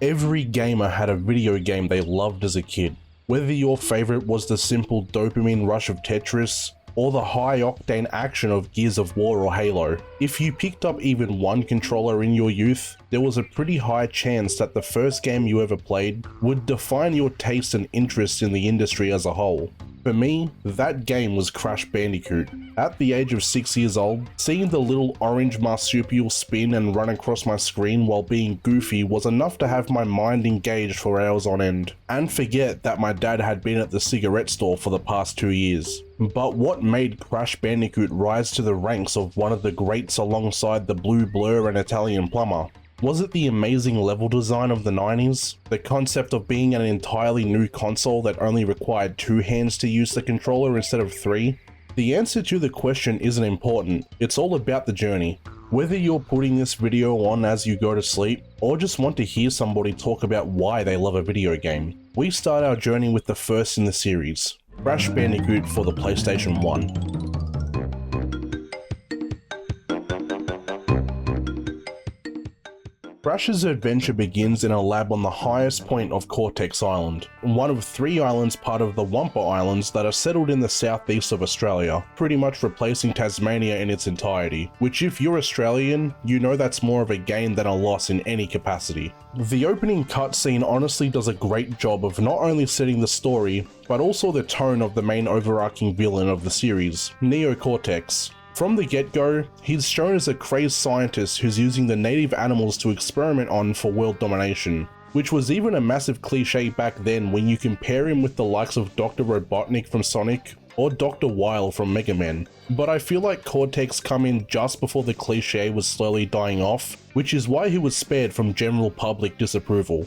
Every gamer had a video game they loved as a kid. Whether your favorite was the simple dopamine rush of Tetris, or the high-octane action of Gears of War or Halo, if you picked up even one controller in your youth, there was a pretty high chance that the first game you ever played would define your taste and interest in the industry as a whole. For me, that game was Crash Bandicoot. At the age of 6 years old, seeing the little orange marsupial spin and run across my screen while being goofy was enough to have my mind engaged for hours on end, and forget that my dad had been at the cigarette store for the past 2 years. But what made Crash Bandicoot rise to the ranks of one of the greats alongside the Blue Blur and Italian Plumber? Was it the amazing level design of the 90s? The concept of being an entirely new console that only required 2 hands to use the controller instead of 3? The answer to the question isn't important, it's all about the journey. Whether you're putting this video on as you go to sleep, or just want to hear somebody talk about why they love a video game, we start our journey with the first in the series, Crash Bandicoot for the PlayStation 1. Crash's adventure begins in a lab on the highest point of Cortex Island, one of 3 islands part of the Wampa Islands that are settled in the southeast of Australia, pretty much replacing Tasmania in its entirety, which if you're Australian, you know that's more of a gain than a loss in any capacity. The opening cutscene honestly does a great job of not only setting the story, but also the tone of the main overarching villain of the series, Neo Cortex. From the get-go, he's shown as a crazed scientist who's using the native animals to experiment on for world domination, which was even a massive cliche back then when you compare him with the likes of Dr. Robotnik from Sonic or Dr. Wile from Mega Man. But I feel like Cortex come in just before the cliche was slowly dying off, which is why he was spared from general public disapproval.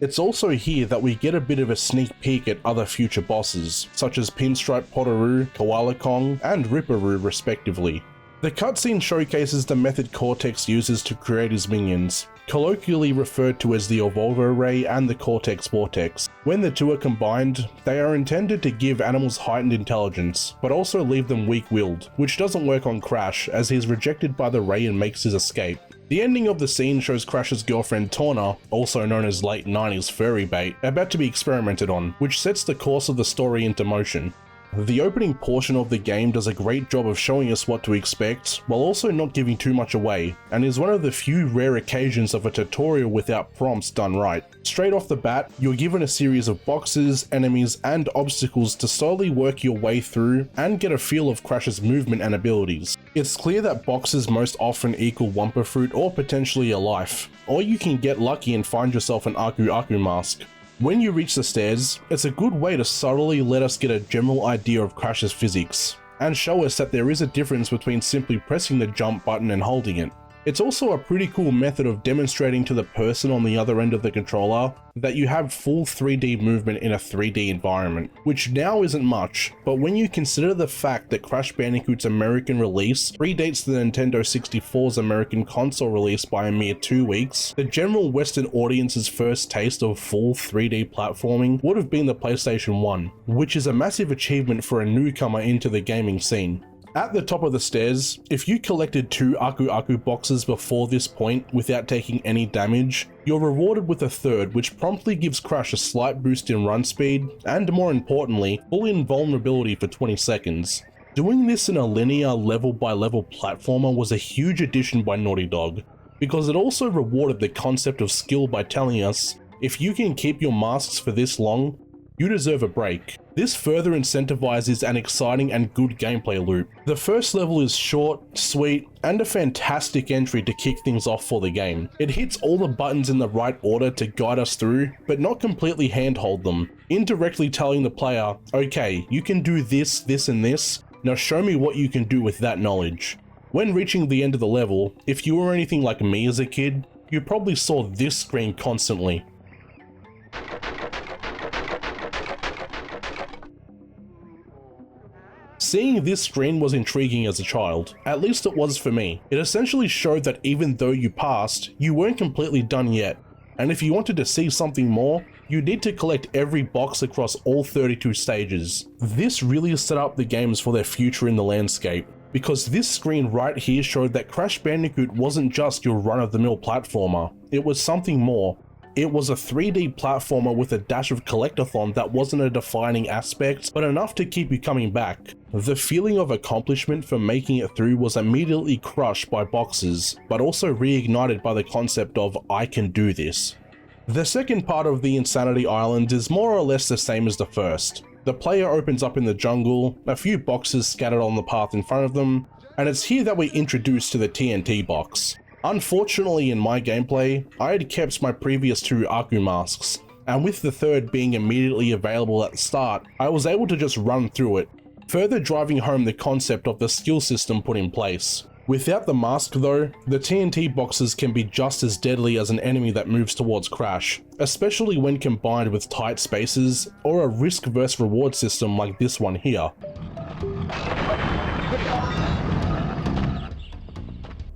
It's also here that we get a bit of a sneak peek at other future bosses, such as Pinstripe Potteroo, Koala Kong, and Ripperoo respectively. The cutscene showcases the method Cortex uses to create his minions, colloquially referred to as the Evolvo Ray and the Cortex Vortex. When the two are combined, they are intended to give animals heightened intelligence, but also leave them weak-willed, which doesn't work on Crash as he is rejected by the Ray and makes his escape. The ending of the scene shows Crash's girlfriend Torna, also known as late 90s furry bait, about to be experimented on, which sets the course of the story into motion. The opening portion of the game does a great job of showing us what to expect, while also not giving too much away, and is one of the few rare occasions of a tutorial without prompts done right. Straight off the bat, you're given a series of boxes, enemies, and obstacles to slowly work your way through and get a feel of Crash's movement and abilities. It's clear that boxes most often equal Wumpa Fruit or potentially a life, or you can get lucky and find yourself an Aku Aku mask. When you reach the stairs, it's a good way to subtly let us get a general idea of Crash's physics, and show us that there is a difference between simply pressing the jump button and holding it. It's also a pretty cool method of demonstrating to the person on the other end of the controller that you have full 3D movement in a 3D environment, which now isn't much, but when you consider the fact that Crash Bandicoot's American release predates the Nintendo 64's American console release by a mere 2 weeks, the general Western audience's first taste of full 3D platforming would have been the PlayStation 1, which is a massive achievement for a newcomer into the gaming scene. At the top of the stairs, if you collected 2 Aku Aku boxes before this point without taking any damage, you're rewarded with a third, which promptly gives Crash a slight boost in run speed, and more importantly, full invulnerability for 20 seconds. Doing this in a linear level by level platformer was a huge addition by Naughty Dog, because it also rewarded the concept of skill by telling us, if you can keep your masks for this long, you deserve a break. This further incentivizes an exciting and good gameplay loop. The first level is short, sweet, and a fantastic entry to kick things off for the game. It hits all the buttons in the right order to guide us through, but not completely handhold them, indirectly telling the player, okay, you can do this, this, and this, now show me what you can do with that knowledge. When reaching the end of the level, if you were anything like me as a kid, you probably saw this screen constantly. Seeing this screen was intriguing as a child, at least it was for me. It essentially showed that even though you passed, you weren't completely done yet, and if you wanted to see something more, you need to collect every box across all 32 stages. This really set up the games for their future in the landscape, because this screen right here showed that Crash Bandicoot wasn't just your run-of-the-mill platformer, it was something more. It was a 3D platformer with a dash of collectathon that wasn't a defining aspect, but enough to keep you coming back. The feeling of accomplishment for making it through was immediately crushed by boxes, but also reignited by the concept of "I can do this." The second part of the Insanity Island is more or less the same as the first. The player opens up in the jungle, a few boxes scattered on the path in front of them, and it's here that we're introduced to the TNT box. Unfortunately in my gameplay, I had kept my previous 2 Aku masks, and with the third being immediately available at the start, I was able to just run through it, further driving home the concept of the skill system put in place. Without the mask though, the TNT boxes can be just as deadly as an enemy that moves towards Crash, especially when combined with tight spaces or a risk versus reward system like this one here.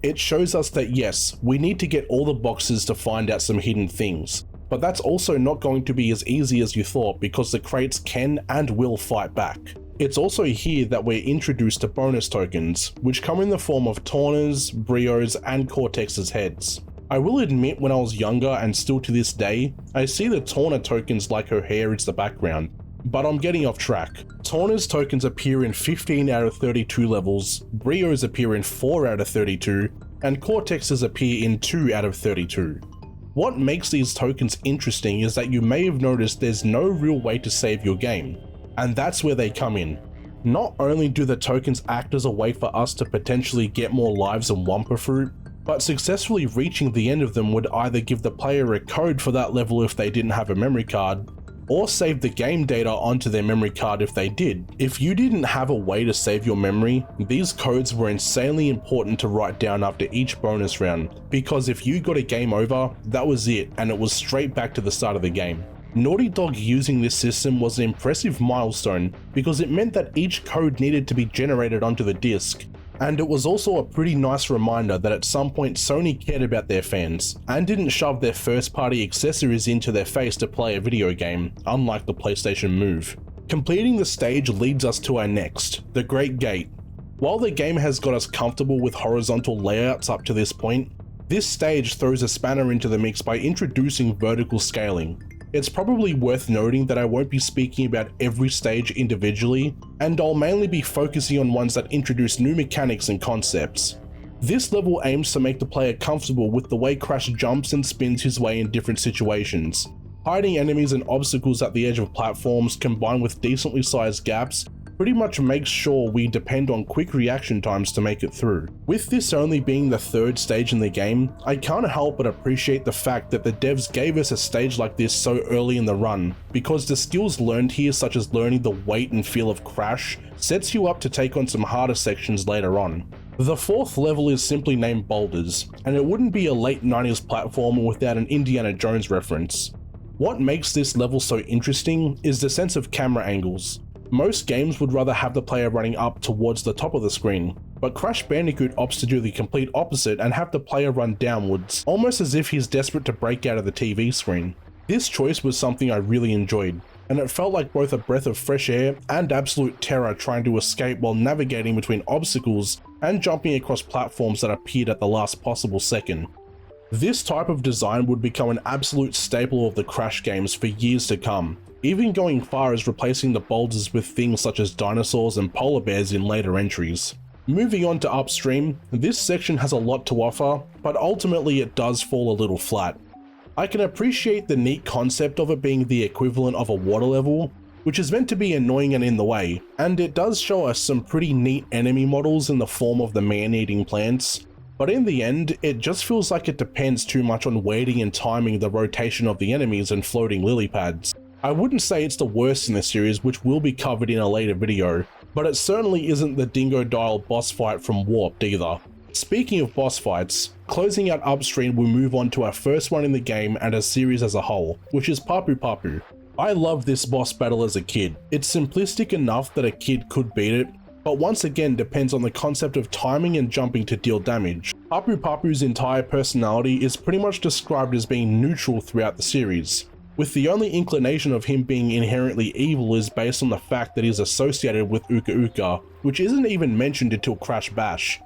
It shows us that yes, we need to get all the boxes to find out some hidden things, but that's also not going to be as easy as you thought because the crates can and will fight back. It's also here that we're introduced to bonus tokens, which come in the form of Tawna's, Brio's, and Cortex's heads. I will admit when I was younger and still to this day, I see the Tawna tokens like her hair is the background, but I'm getting off track. Tawna's tokens appear in 15 out of 32 levels, Brio's appear in 4 out of 32, and Cortex's appear in 2 out of 32. What makes these tokens interesting is that you may have noticed there's no real way to save your game, and that's where they come in. Not only do the tokens act as a way for us to potentially get more lives and Wumpa Fruit, but successfully reaching the end of them would either give the player a code for that level if they didn't have a memory card, or save the game data onto their memory card if they did. If you didn't have a way to save your memory, these codes were insanely important to write down after each bonus round, because if you got a game over, that was it and it was straight back to the start of the game. Naughty Dog using this system was an impressive milestone because it meant that each code needed to be generated onto the disc, and it was also a pretty nice reminder that at some point Sony cared about their fans and didn't shove their first party accessories into their face to play a video game, unlike the PlayStation Move. Completing the stage leads us to our next, the Great Gate. While the game has got us comfortable with horizontal layouts up to this point, this stage throws a spanner into the mix by introducing vertical scaling. It's probably worth noting that I won't be speaking about every stage individually, and I'll mainly be focusing on ones that introduce new mechanics and concepts. This level aims to make the player comfortable with the way Crash jumps and spins his way in different situations. Hiding enemies and obstacles at the edge of platforms combined with decently sized gaps pretty much makes sure we depend on quick reaction times to make it through. With this only being the third stage in the game, I can't help but appreciate the fact that the devs gave us a stage like this so early in the run, because the skills learned here, such as learning the weight and feel of Crash, sets you up to take on some harder sections later on. The fourth level is simply named Boulders, and it wouldn't be a late 90s platformer without an Indiana Jones reference. What makes this level so interesting is the sense of camera angles. Most games would rather have the player running up towards the top of the screen, but Crash Bandicoot opts to do the complete opposite and have the player run downwards, almost as if he's desperate to break out of the TV screen. This choice was something I really enjoyed, and it felt like both a breath of fresh air and absolute terror trying to escape while navigating between obstacles and jumping across platforms that appeared at the last possible second. This type of design would become an absolute staple of the Crash games for years to come, even going far as replacing the boulders with things such as dinosaurs and polar bears in later entries. Moving on to Upstream, this section has a lot to offer, but ultimately it does fall a little flat. I can appreciate the neat concept of it being the equivalent of a water level, which is meant to be annoying and in the way, and it does show us some pretty neat enemy models in the form of the man-eating plants, but in the end, it just feels like it depends too much on waiting and timing the rotation of the enemies and floating lily pads. I wouldn't say it's the worst in the series, which will be covered in a later video, but it certainly isn't the Dingodile boss fight from Warped either. Speaking of boss fights, closing out Upstream we move on to our first one in the game and a series as a whole, which is Papu Papu. I loved this boss battle as a kid. It's simplistic enough that a kid could beat it, but once again depends on the concept of timing and jumping to deal damage. Papu Papu's entire personality is pretty much described as being neutral throughout the series, with the only inclination of him being inherently evil is based on the fact that he's associated with Uka Uka, which isn't even mentioned until Crash Bash.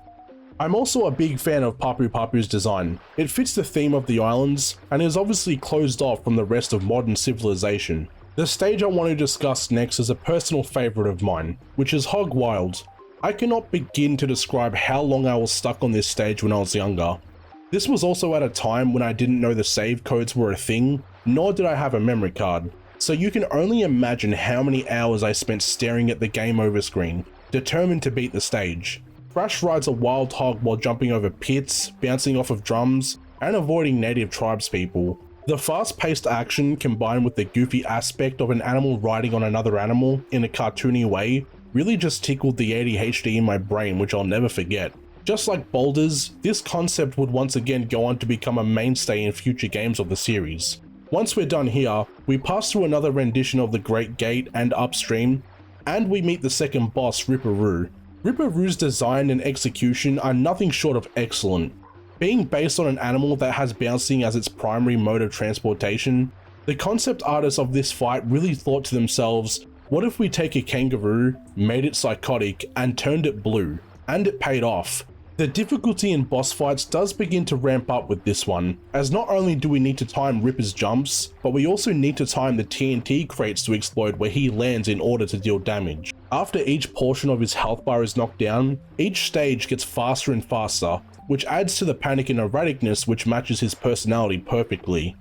I'm also a big fan of Papu Papu's design. It fits the theme of the islands, and is obviously closed off from the rest of modern civilization. The stage I want to discuss next is a personal favourite of mine, which is Hog Wild. I cannot begin to describe how long I was stuck on this stage when I was younger. This was also at a time when I didn't know the save codes were a thing, nor did I have a memory card, so you can only imagine how many hours I spent staring at the game over screen, determined to beat the stage. Thrash rides a wild hog while jumping over pits, bouncing off of drums, and avoiding native tribespeople. The fast-paced action combined with the goofy aspect of an animal riding on another animal in a cartoony way really just tickled the ADHD in my brain, which I'll never forget. Just like Boulders, this concept would once again go on to become a mainstay in future games of the series. Once we're done here, we pass through another rendition of the Great Gate and Upstream, and we meet the second boss, Ripperoo. Ripperoo's design and execution are nothing short of excellent. Being based on an animal that has bouncing as its primary mode of transportation, the concept artists of this fight really thought to themselves, what if we take a kangaroo, made it psychotic, and turned it blue? And it paid off. The difficulty in boss fights does begin to ramp up with this one, as not only do we need to time Ripper's jumps, but we also need to time the TNT crates to explode where he lands in order to deal damage. After each portion of his health bar is knocked down, each stage gets faster and faster, which adds to the panic and erraticness which matches his personality perfectly.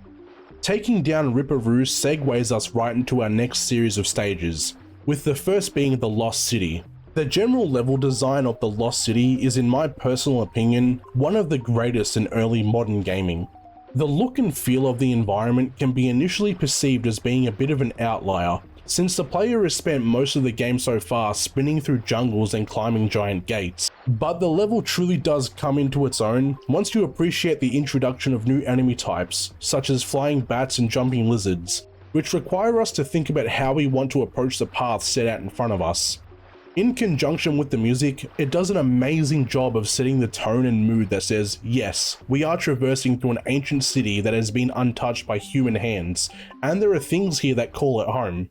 Taking down Ripperoo segues us right into our next series of stages, with the first being the Lost City. The general level design of the Lost City is, in my personal opinion, one of the greatest in early modern gaming. The look and feel of the environment can be initially perceived as being a bit of an outlier, since the player has spent most of the game so far spinning through jungles and climbing giant gates. But the level truly does come into its own once you appreciate the introduction of new enemy types, such as flying bats and jumping lizards, which require us to think about how we want to approach the path set out in front of us. In conjunction with the music, it does an amazing job of setting the tone and mood that says, yes, we are traversing through an ancient city that has been untouched by human hands, and there are things here that call it home.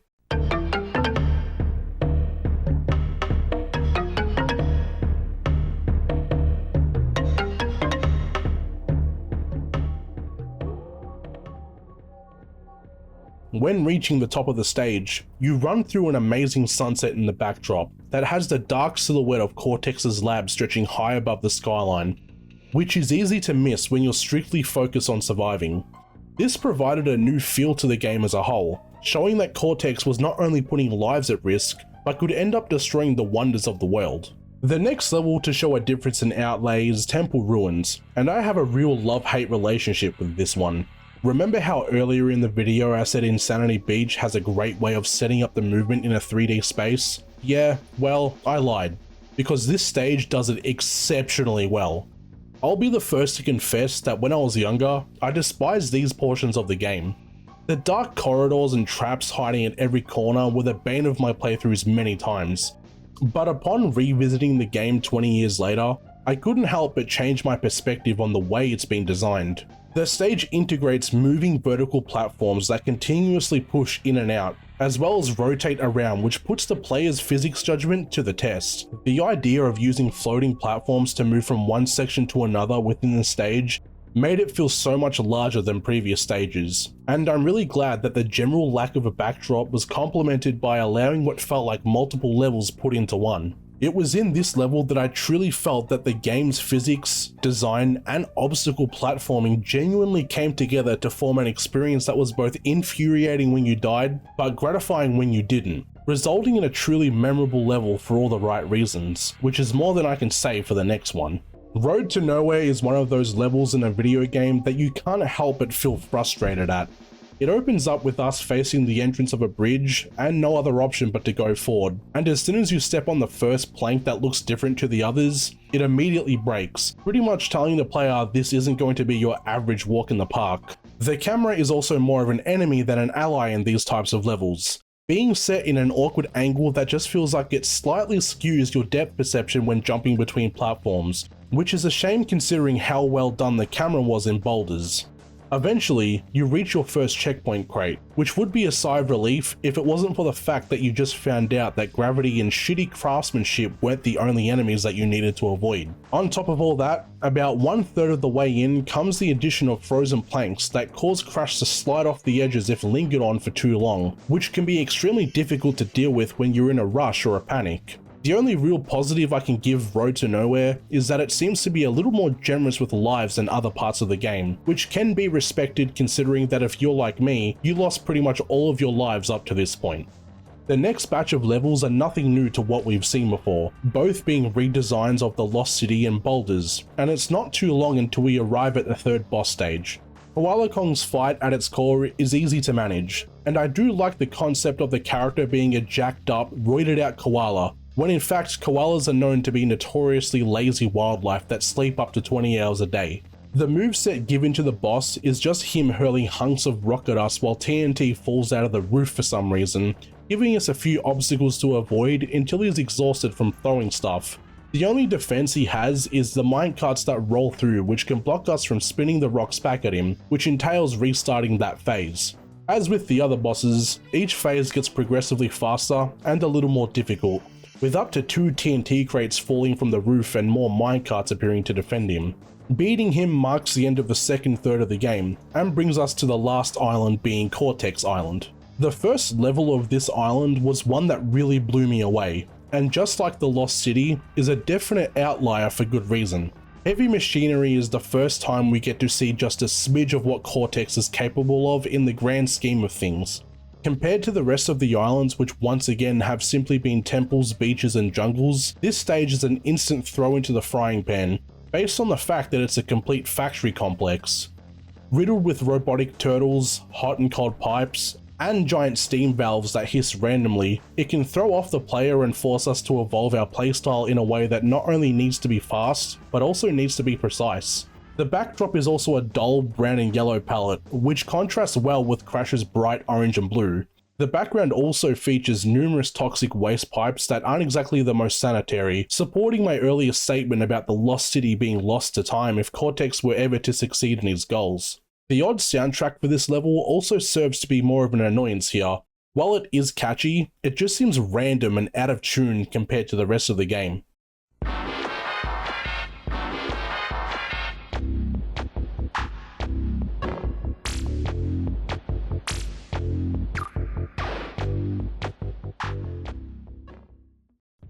When reaching the top of the stage, you run through an amazing sunset in the backdrop that has the dark silhouette of Cortex's lab stretching high above the skyline, which is easy to miss when you're strictly focused on surviving. This provided a new feel to the game as a whole, showing that Cortex was not only putting lives at risk, but could end up destroying the wonders of the world. The next level to show a difference in outlay is Temple Ruins, and I have a real love-hate relationship with this one. Remember how earlier in the video I said Insanity Beach has a great way of setting up the movement in a 3D space? Yeah, well, I lied, because this stage does it exceptionally well. I'll be the first to confess that when I was younger, I despised these portions of the game. The dark corridors and traps hiding at every corner were the bane of my playthroughs many times, but upon revisiting the game 20 years later, I couldn't help but change my perspective on the way it's been designed. The stage integrates moving vertical platforms that continuously push in and out, as well as rotate around, which puts the player's physics judgment to the test. The idea of using floating platforms to move from one section to another within the stage made it feel so much larger than previous stages, and I'm really glad that the general lack of a backdrop was complemented by allowing what felt like multiple levels put into one. It was in this level that I truly felt that the game's physics, design, and obstacle platforming genuinely came together to form an experience that was both infuriating when you died, but gratifying when you didn't, resulting in a truly memorable level for all the right reasons, which is more than I can say for the next one. Road to Nowhere is one of those levels in a video game that you can't help but feel frustrated at. It opens up with us facing the entrance of a bridge and no other option but to go forward, and as soon as you step on the first plank that looks different to the others, it immediately breaks, pretty much telling the player this isn't going to be your average walk in the park. The camera is also more of an enemy than an ally in these types of levels, being set in an awkward angle that just feels like it slightly skews your depth perception when jumping between platforms, which is a shame considering how well done the camera was in Boulders. Eventually, you reach your first checkpoint crate, which would be a sigh of relief if it wasn't for the fact that you just found out that gravity and shitty craftsmanship weren't the only enemies that you needed to avoid. On top of all that, about 1/3 of the way in comes the addition of frozen planks that cause Crash to slide off the edges if lingered on for too long, which can be extremely difficult to deal with when you're in a rush or a panic. The only real positive I can give Road to Nowhere is that it seems to be a little more generous with lives than other parts of the game, which can be respected considering that if you're like me, you lost pretty much all of your lives up to this point. The next batch of levels are nothing new to what we've seen before, both being redesigns of the Lost City and boulders, and it's not too long until we arrive at the third boss stage. Koala Kong's fight at its core is easy to manage, and I do like the concept of the character being a jacked up, roided out koala, when in fact koalas are known to be notoriously lazy wildlife that sleep up to 20 hours a day. The moveset given to the boss is just him hurling hunks of rock at us while TNT falls out of the roof for some reason, giving us a few obstacles to avoid until he's exhausted from throwing stuff. The only defense he has is the minecarts that roll through, which can block us from spinning the rocks back at him, which entails restarting that phase. As with the other bosses, each phase gets progressively faster and a little more difficult, with up to 2 TNT crates falling from the roof and more minecarts appearing to defend him. Beating him marks the end of the second third of the game, and brings us to the last island being Cortex Island. The first level of this island was one that really blew me away, and just like the Lost City, is a definite outlier for good reason. Heavy machinery is the first time we get to see just a smidge of what Cortex is capable of in the grand scheme of things. Compared to the rest of the islands, which once again have simply been temples, beaches and jungles, this stage is an instant throw into the frying pan, based on the fact that it's a complete factory complex. Riddled with robotic turtles, hot and cold pipes, and giant steam valves that hiss randomly, it can throw off the player and force us to evolve our playstyle in a way that not only needs to be fast, but also needs to be precise. The backdrop is also a dull brown and yellow palette, which contrasts well with Crash's bright orange and blue. The background also features numerous toxic waste pipes that aren't exactly the most sanitary, supporting my earlier statement about the Lost City being lost to time if Cortex were ever to succeed in his goals. The odd soundtrack for this level also serves to be more of an annoyance here. While it is catchy, it just seems random and out of tune compared to the rest of the game.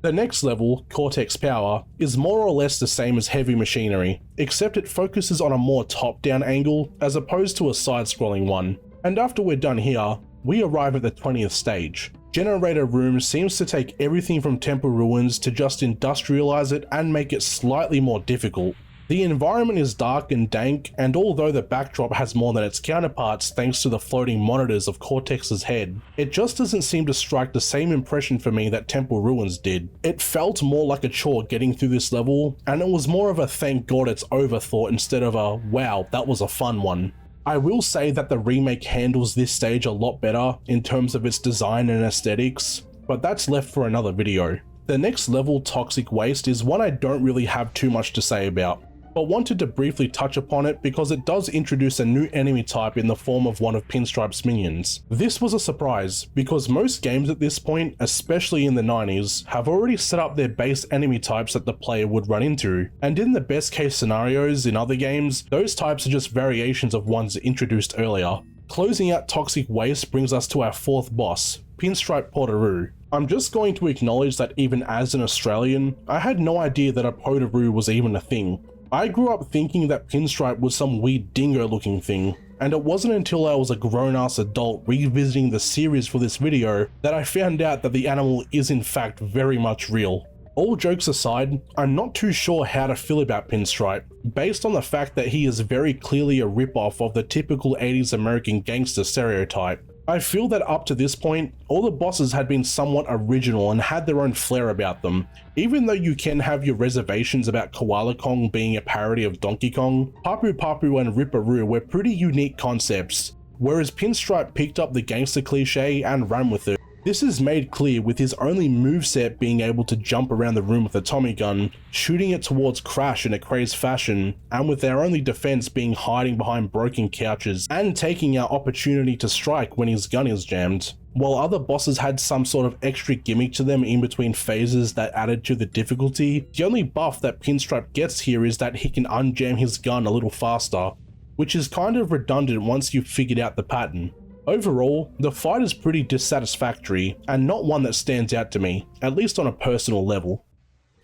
The next level, Cortex Power, is more or less the same as Heavy Machinery, except it focuses on a more top-down angle as opposed to a side-scrolling one. And after we're done here, we arrive at the 20th stage. Generator Room seems to take everything from Temple Ruins to just industrialize it and make it slightly more difficult. The environment is dark and dank, and although the backdrop has more than its counterparts thanks to the floating monitors of Cortex's head, it just doesn't seem to strike the same impression for me that Temple Ruins did. It felt more like a chore getting through this level, and it was more of a thank god it's over thought instead of a wow, that was a fun one. I will say that the remake handles this stage a lot better in terms of its design and aesthetics, but that's left for another video. The next level, Toxic Waste, is one I don't really have too much to say about, but wanted to briefly touch upon it because it does introduce a new enemy type in the form of one of Pinstripe's minions. This was a surprise because most games at this point, especially in the 90s, have already set up their base enemy types that the player would run into, and in the best case scenarios in other games, those types are just variations of ones introduced earlier. Closing out Toxic Waste brings us to our fourth boss, Pinstripe Portaroo. I'm just going to acknowledge that even as an Australian, I had no idea that a Portaroo was even a thing. I grew up thinking that Pinstripe was some weird dingo looking thing, and it wasn't until I was a grown-ass adult revisiting the series for this video that I found out that the animal is in fact very much real. All jokes aside, I'm not too sure how to feel about Pinstripe, based on the fact that he is very clearly a rip-off of the typical 80s American gangster stereotype. I feel that up to this point, all the bosses had been somewhat original and had their own flair about them. Even though you can have your reservations about Koala Kong being a parody of Donkey Kong, Papu Papu and Ripperoo were pretty unique concepts, whereas Pinstripe picked up the gangster cliche and ran with it. This is made clear with his only moveset being able to jump around the room with a Tommy gun, shooting it towards Crash in a crazed fashion, and with our only defense being hiding behind broken couches and taking our opportunity to strike when his gun is jammed. While other bosses had some sort of extra gimmick to them in between phases that added to the difficulty, the only buff that Pinstripe gets here is that he can unjam his gun a little faster, which is kind of redundant once you've figured out the pattern. Overall, the fight is pretty dissatisfactory and not one that stands out to me, at least on a personal level.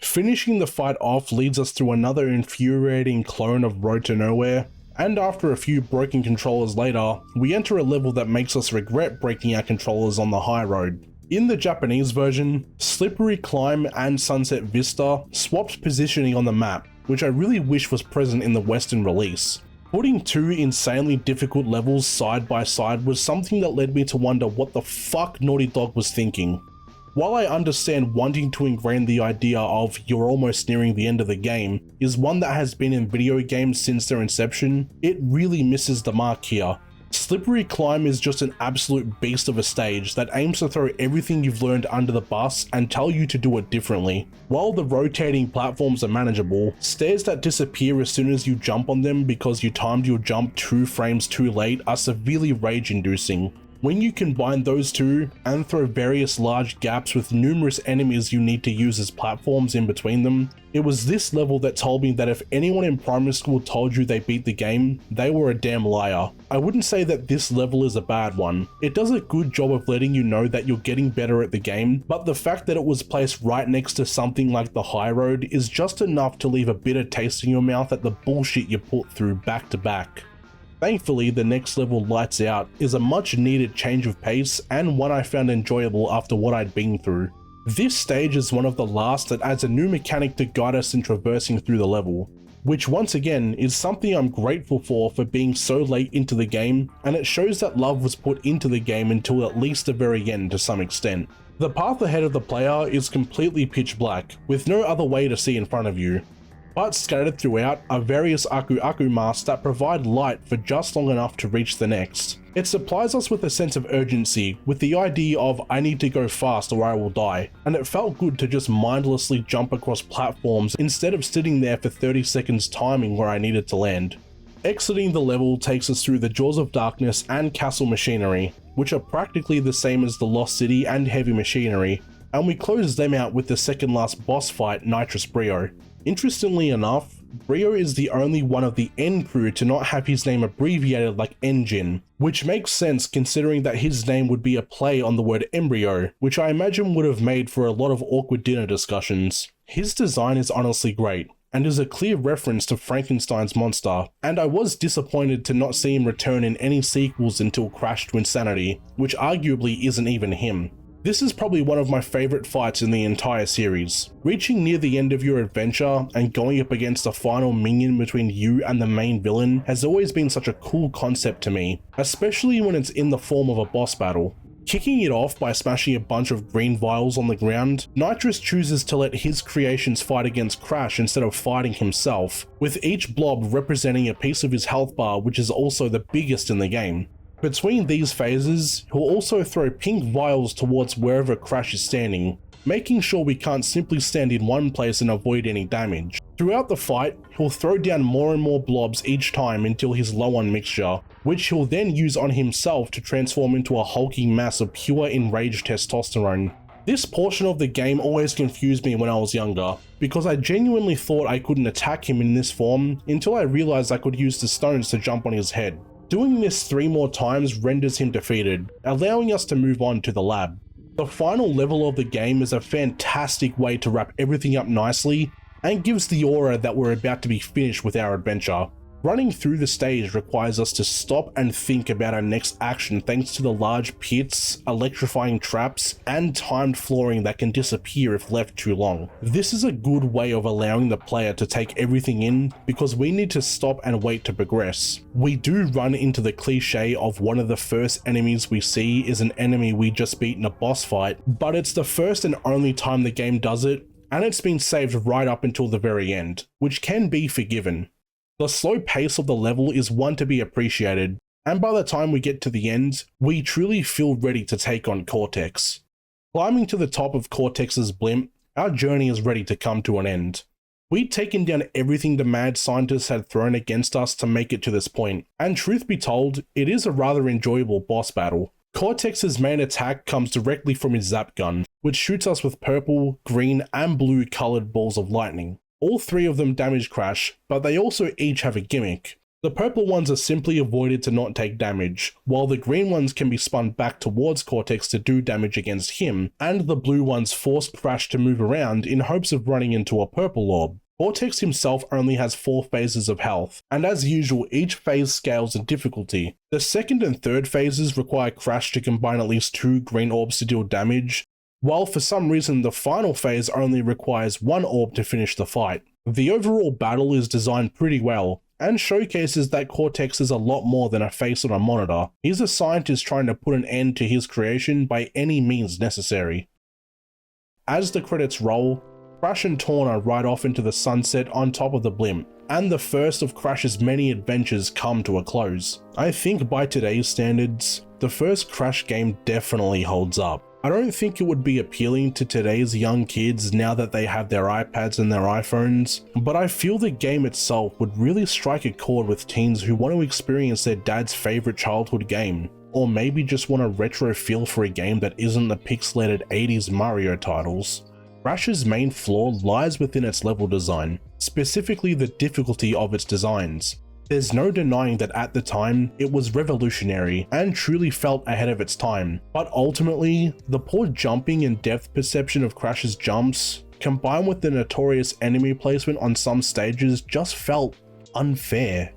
Finishing the fight off leads us through another infuriating clone of Road to Nowhere, and after a few broken controllers later, we enter a level that makes us regret breaking our controllers on the high road. In the Japanese version, Slippery Climb and Sunset Vista swapped positioning on the map, which I really wish was present in the Western release. Putting two insanely difficult levels side by side was something that led me to wonder what the fuck Naughty Dog was thinking. While I understand wanting to ingrain the idea of you're almost nearing the end of the game is one that has been in video games since their inception, it really misses the mark here. Slippery Climb is just an absolute beast of a stage that aims to throw everything you've learned under the bus and tell you to do it differently. While the rotating platforms are manageable, stairs that disappear as soon as you jump on them because you timed your jump 2 frames too late are severely rage-inducing. When you combine those two and throw various large gaps with numerous enemies you need to use as platforms in between them, it was this level that told me that if anyone in primary school told you they beat the game, they were a damn liar. I wouldn't say that this level is a bad one. It does a good job of letting you know that you're getting better at the game, but the fact that it was placed right next to something like the high road is just enough to leave a bitter taste in your mouth at the bullshit you put through back to back. Thankfully, the next level, Lights Out, is a much needed change of pace and one I found enjoyable after what I'd been through. This stage is one of the last that adds a new mechanic to guide us in traversing through the level, which once again is something I'm grateful for being so late into the game, and it shows that love was put into the game until at least the very end to some extent. The path ahead of the player is completely pitch black, with no other way to see in front of you. But scattered throughout are various Aku Aku masks that provide light for just long enough to reach the next. It supplies us with a sense of urgency, with the idea of I need to go fast or I will die, and it felt good to just mindlessly jump across platforms instead of sitting there for 30 seconds timing where I needed to land. Exiting the level takes us through the Jaws of Darkness and Castle Machinery, which are practically the same as the Lost City and Heavy Machinery, and we close them out with the second last boss fight, Nitrous Brio. Interestingly enough, Brio is the only one of the N crew to not have his name abbreviated like Engine, which makes sense considering that his name would be a play on the word embryo, which I imagine would have made for a lot of awkward dinner discussions. His design is honestly great, and is a clear reference to Frankenstein's monster, and I was disappointed to not see him return in any sequels until Crash to Insanity, which arguably isn't even him. This is probably one of my favourite fights in the entire series. Reaching near the end of your adventure and going up against the final minion between you and the main villain has always been such a cool concept to me, especially when it's in the form of a boss battle. Kicking it off by smashing a bunch of green vials on the ground, Nitrous chooses to let his creations fight against Crash instead of fighting himself, with each blob representing a piece of his health bar, which is also the biggest in the game. Between these phases, he'll also throw pink vials towards wherever Crash is standing, making sure we can't simply stand in one place and avoid any damage. Throughout the fight, he'll throw down more and more blobs each time until he's low on mixture, which he'll then use on himself to transform into a hulking mass of pure enraged testosterone. This portion of the game always confused me when I was younger, because I genuinely thought I couldn't attack him in this form until I realized I could use the stones to jump on his head. Doing this 3 more times renders him defeated, allowing us to move on to the lab. The final level of the game is a fantastic way to wrap everything up nicely and gives the aura that we're about to be finished with our adventure. Running through the stage requires us to stop and think about our next action thanks to the large pits, electrifying traps, and timed flooring that can disappear if left too long. This is a good way of allowing the player to take everything in because we need to stop and wait to progress. We do run into the cliche of one of the first enemies we see is an enemy we just beat in a boss fight, but it's the first and only time the game does it, and it's been saved right up until the very end, which can be forgiven. The slow pace of the level is one to be appreciated, and by the time we get to the end, we truly feel ready to take on Cortex. Climbing to the top of Cortex's blimp, our journey is ready to come to an end. We'd taken down everything the mad scientist had thrown against us to make it to this point, and truth be told, it is a rather enjoyable boss battle. Cortex's main attack comes directly from his zap gun, which shoots us with purple, green, and blue coloured balls of lightning. All three of them damage Crash, but they also each have a gimmick. The purple ones are simply avoided to not take damage, while the green ones can be spun back towards Cortex to do damage against him, and the blue ones force Crash to move around in hopes of running into a purple orb. Cortex himself only has 4 phases of health, and as usual each phase scales in difficulty. The second and third phases require Crash to combine at least 2 green orbs to deal damage, while for some reason the final phase only requires 1 orb to finish the fight. The overall battle is designed pretty well, and showcases that Cortex is a lot more than a face on a monitor. He's a scientist trying to put an end to his creation by any means necessary. As the credits roll, Crash and Torna ride off into the sunset on top of the blimp, and the first of Crash's many adventures come to a close. I think by today's standards, the first Crash game definitely holds up. I don't think it would be appealing to today's young kids now that they have their iPads and their iPhones, but I feel the game itself would really strike a chord with teens who want to experience their dad's favourite childhood game, or maybe just want a retro feel for a game that isn't the pixelated 80s Mario titles. Crash's main flaw lies within its level design, specifically the difficulty of its designs. There's no denying that at the time, it was revolutionary and truly felt ahead of its time, but ultimately, the poor jumping and depth perception of Crash's jumps, combined with the notorious enemy placement on some stages, just felt unfair.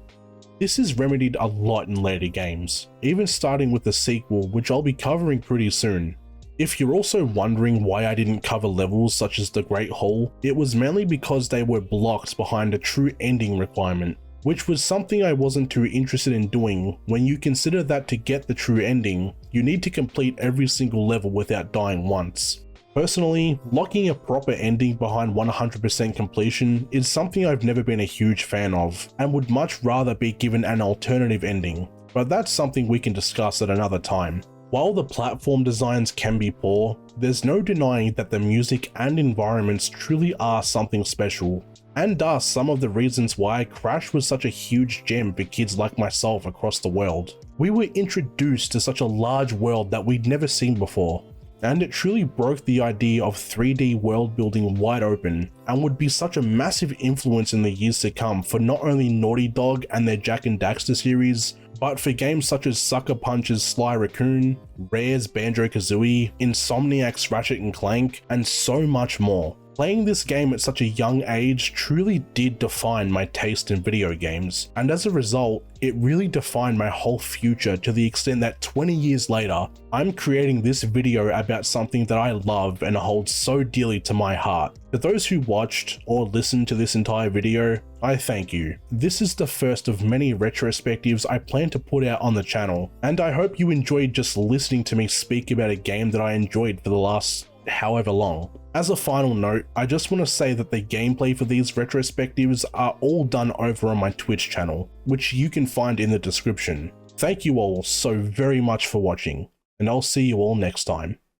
This is remedied a lot in later games, even starting with the sequel, which I'll be covering pretty soon. If you're also wondering why I didn't cover levels such as the Great Hall, it was mainly because they were blocked behind a true ending requirement, which was something I wasn't too interested in doing when you consider that to get the true ending, you need to complete every single level without dying once. Personally, locking a proper ending behind 100% completion is something I've never been a huge fan of, and would much rather be given an alternative ending, but that's something we can discuss at another time. While the platform designs can be poor, there's no denying that the music and environments truly are something special, and are some of the reasons why Crash was such a huge gem for kids like myself across the world. We were introduced to such a large world that we'd never seen before, and it truly broke the idea of 3D world building wide open, and would be such a massive influence in the years to come for not only Naughty Dog and their Jak and Daxter series, but for games such as Sucker Punch's Sly Raccoon, Rare's Banjo-Kazooie, Insomniac's Ratchet & Clank, and so much more. Playing this game at such a young age truly did define my taste in video games, and as a result, it really defined my whole future to the extent that 20 years later, I'm creating this video about something that I love and holds so dearly to my heart. To those who watched or listened to this entire video, I thank you. This is the first of many retrospectives I plan to put out on the channel, and I hope you enjoyed just listening to me speak about a game that I enjoyed for the last however long. As a final note, I just want to say that the gameplay for these retrospectives are all done over on my Twitch channel, which you can find in the description. Thank you all so very much for watching, and I'll see you all next time.